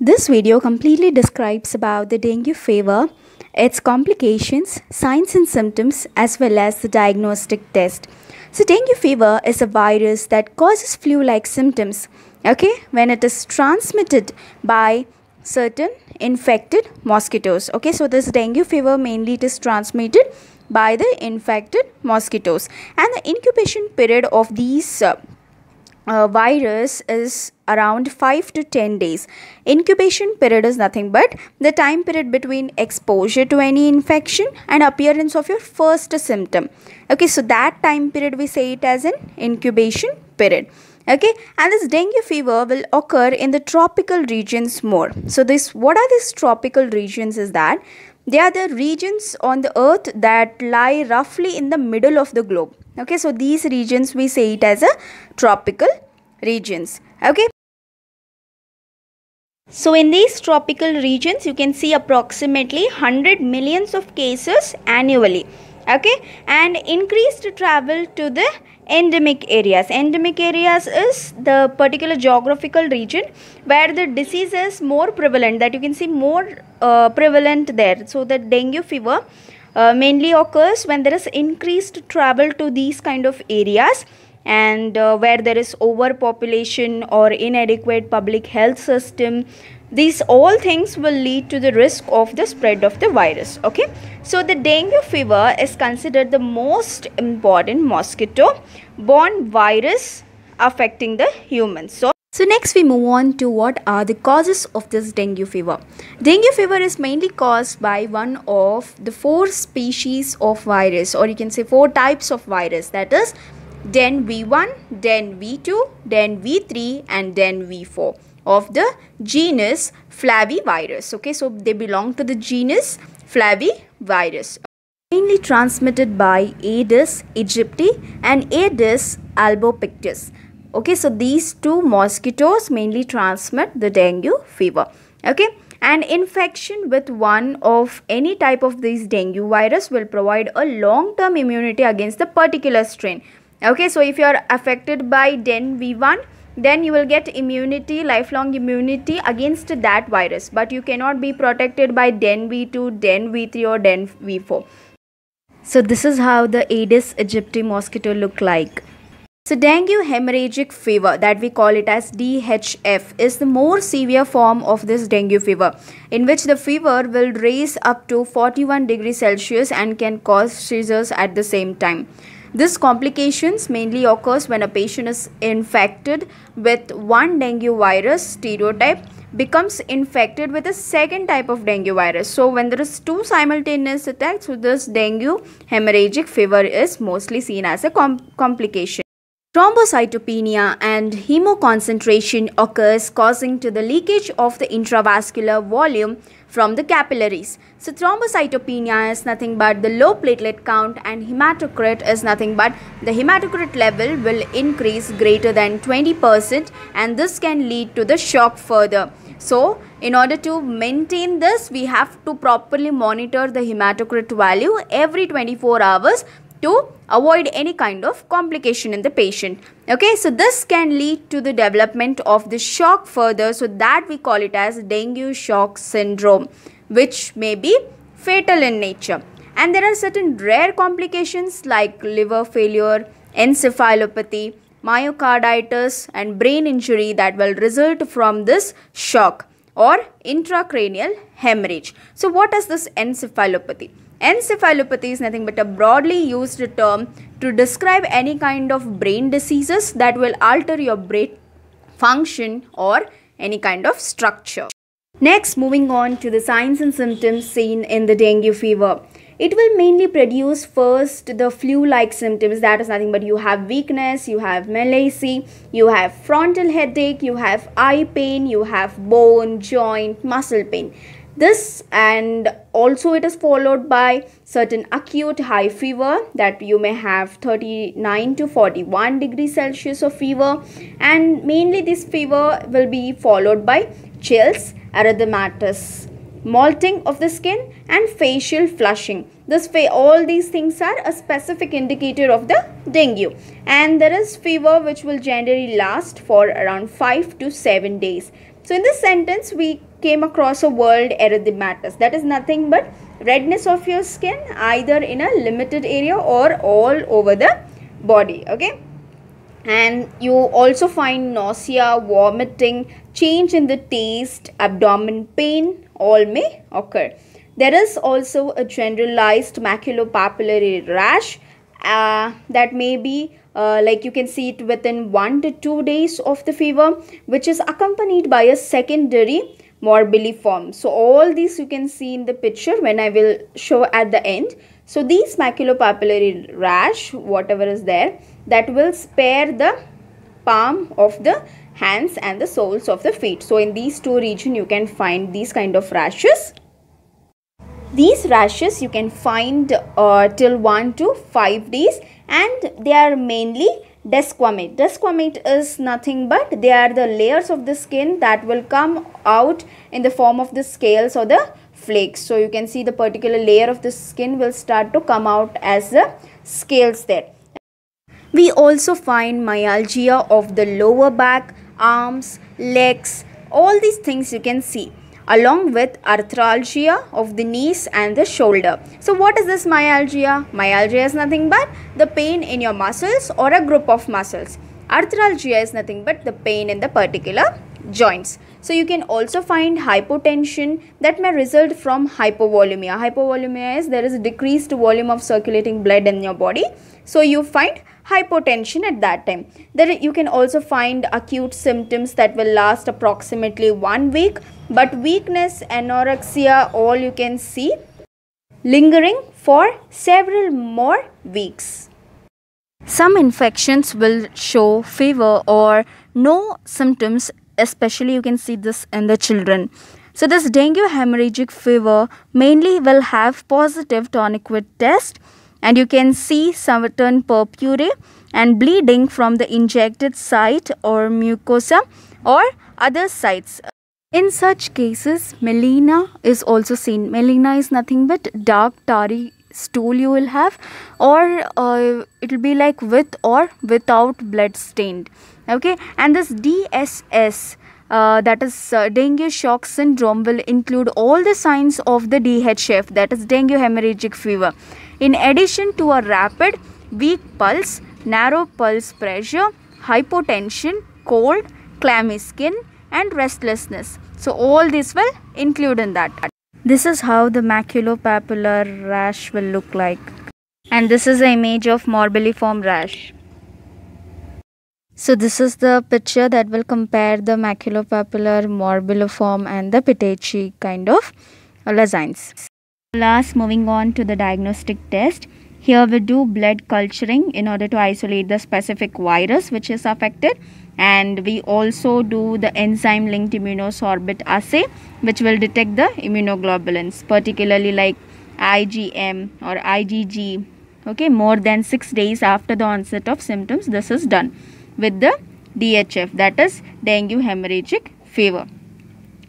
This video completely describes about the dengue fever, its complications, signs and symptoms as well as the diagnostic test. So dengue fever is a virus that causes flu-like symptoms, when it is transmitted by certain infected mosquitoes. So this dengue fever mainly it is transmitted by the infected mosquitoes, and the incubation period of these virus is around 5 to 10 days. Incubation period is nothing but the time period between exposure to any infection and appearance of your first symptom. So that time period we say it as an incubation period. And this dengue fever will occur in the tropical regions more. So what are these tropical regions is that they are the regions on the earth that lie roughly in the middle of the globe. So these regions we say it as a tropical regions. So in these tropical regions you can see approximately 100 millions of cases annually. And increased travel to the endemic areas. Endemic areas is the particular geographical region where the disease is more prevalent, that you can see more prevalent there. So the dengue fever mainly occurs when there is increased travel to these kind of areas, and where there is overpopulation or inadequate public health system. These all things will lead to the risk of the spread of the virus. So the dengue fever is considered the most important mosquito borne virus affecting the humans. So next we move on to what are the causes of this dengue fever. Dengue fever is mainly caused by one of the 4 species of virus, or you can say 4 types of virus, that is Den V1, Den V2, Den V3 and Den V4 of the genus Flavivirus. So they belong to the genus Flavivirus. Mainly transmitted by Aedes aegypti and Aedes albopictus. So these 2 mosquitoes mainly transmit the dengue fever. And infection with one of any type of these dengue virus will provide a long-term immunity against the particular strain. So if you are affected by Den V1, then you will get immunity, lifelong immunity against that virus, but you cannot be protected by Den V2, Den V3 or Den V4. So this is how the Aedes aegypti mosquito look like. So dengue hemorrhagic fever, that we call it as DHF, is the more severe form of this dengue fever, in which the fever will raise up to 41 degrees Celsius and can cause seizures at the same time. This complications mainly occurs when a patient is infected with one dengue virus stereotype, becomes infected with a second type of dengue virus. So when there is 2 simultaneous attacks, so this dengue hemorrhagic fever is mostly seen as a complication. Thrombocytopenia and hemoconcentration occurs, causing to the leakage of the intravascular volume from the capillaries. So thrombocytopenia is nothing but the low platelet count, and hematocrit is nothing but the hematocrit level will increase greater than 20%, and this can lead to the shock further. So in order to maintain this, we have to properly monitor the hematocrit value every 24 hours to avoid any kind of complication in the patient. So this can lead to the development of the shock further, so that we call it as dengue shock syndrome, which may be fatal in nature. And there are certain rare complications like liver failure, encephalopathy, myocarditis and brain injury that will result from this shock or intracranial hemorrhage. So what is this encephalopathy? Encephalopathy is nothing but a broadly used term to describe any kind of brain diseases that will alter your brain function or any kind of structure. Next, moving on to the signs and symptoms seen in the dengue fever. It will mainly produce first the flu-like symptoms, that is nothing but you have weakness, you have malaise, you have frontal headache, you have eye pain, you have bone, joint, muscle pain. This, and also it is followed by certain acute high fever, that you may have 39 to 41 degrees Celsius of fever, and mainly this fever will be followed by chills, erythematous, molting of the skin and facial flushing. All these things are a specific indicator of the dengue, and there is fever which will generally last for around 5 to 7 days. So in this sentence we came across a word erythematous. That is nothing but redness of your skin, either in a limited area or all over the body. Okay, and you also find nausea, vomiting, change in the taste, abdomen pain, all may occur. There is also a generalized maculopapillary rash that may be like you can see it within 1 to 2 days of the fever, which is accompanied by a secondary morbilliform. So all these you can see in the picture when I will show at the end. So these maculopapillary rash, whatever is there, that will spare the palm of the hands and the soles of the feet. So in these two regions you can find these kind of rashes. These rashes you can find till 1 to 5 days, and they are mainly desquamate. Desquamate is nothing but they are the layers of the skin that will come out in the form of the scales or the flakes. So you can see the particular layer of the skin will start to come out as the scales there. We also find myalgia of the lower back, arms, legs, all these things you can see, along with arthralgia of the knees and the shoulder. So what is this myalgia? Myalgia is nothing but the pain in your muscles or a group of muscles. Arthralgia is nothing but the pain in the particular joints. So you can also find hypotension that may result from hypovolemia. Hypovolemia is there is a decreased volume of circulating blood in your body. So you find hypotension at that time. Then you can also find acute symptoms that will last approximately 1 week, but weakness, anorexia, all you can see lingering for several more weeks. Some infections will show fever or no symptoms, especially you can see this in the children. So this dengue hemorrhagic fever mainly will have positive tonic-Witt test, and you can see certain purpura and bleeding from the injected site or mucosa or other sites. In such cases, melena is also seen. Melena is nothing but dark tarry stool you will have, or it will be like with or without blood stained. Okay, and this DSS, that is dengue shock syndrome, will include all the signs of the DHF, that is dengue hemorrhagic fever, in addition to a rapid weak pulse, narrow pulse pressure, hypotension, cold, clammy skin and restlessness. So all this will include in that. This is how the maculopapular rash will look like, and this is the image of morbilliform rash. So this is the picture that will compare the maculopapular, morbilliform and the Pittacci kind of lesions. Last, moving on to the diagnostic test. Here we do blood culturing in order to isolate the specific virus which is affected, and we also do the enzyme linked immunosorbit assay which will detect the immunoglobulins, particularly like IgM or IgG. Okay, more than 6 days after the onset of symptoms, this is done with the DHF, that is dengue hemorrhagic fever.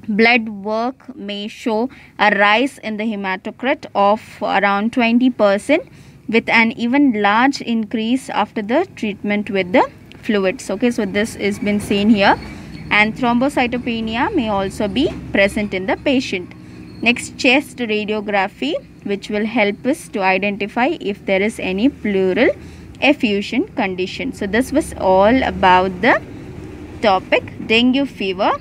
Blood work may show a rise in the hematocrit of around 20%, with an even large increase after the treatment with the fluids. Okay, so this is been seen here, and thrombocytopenia may also be present in the patient. Next, chest radiography, which will help us to identify if there is any pleural effusion condition. So this was all about the topic dengue fever.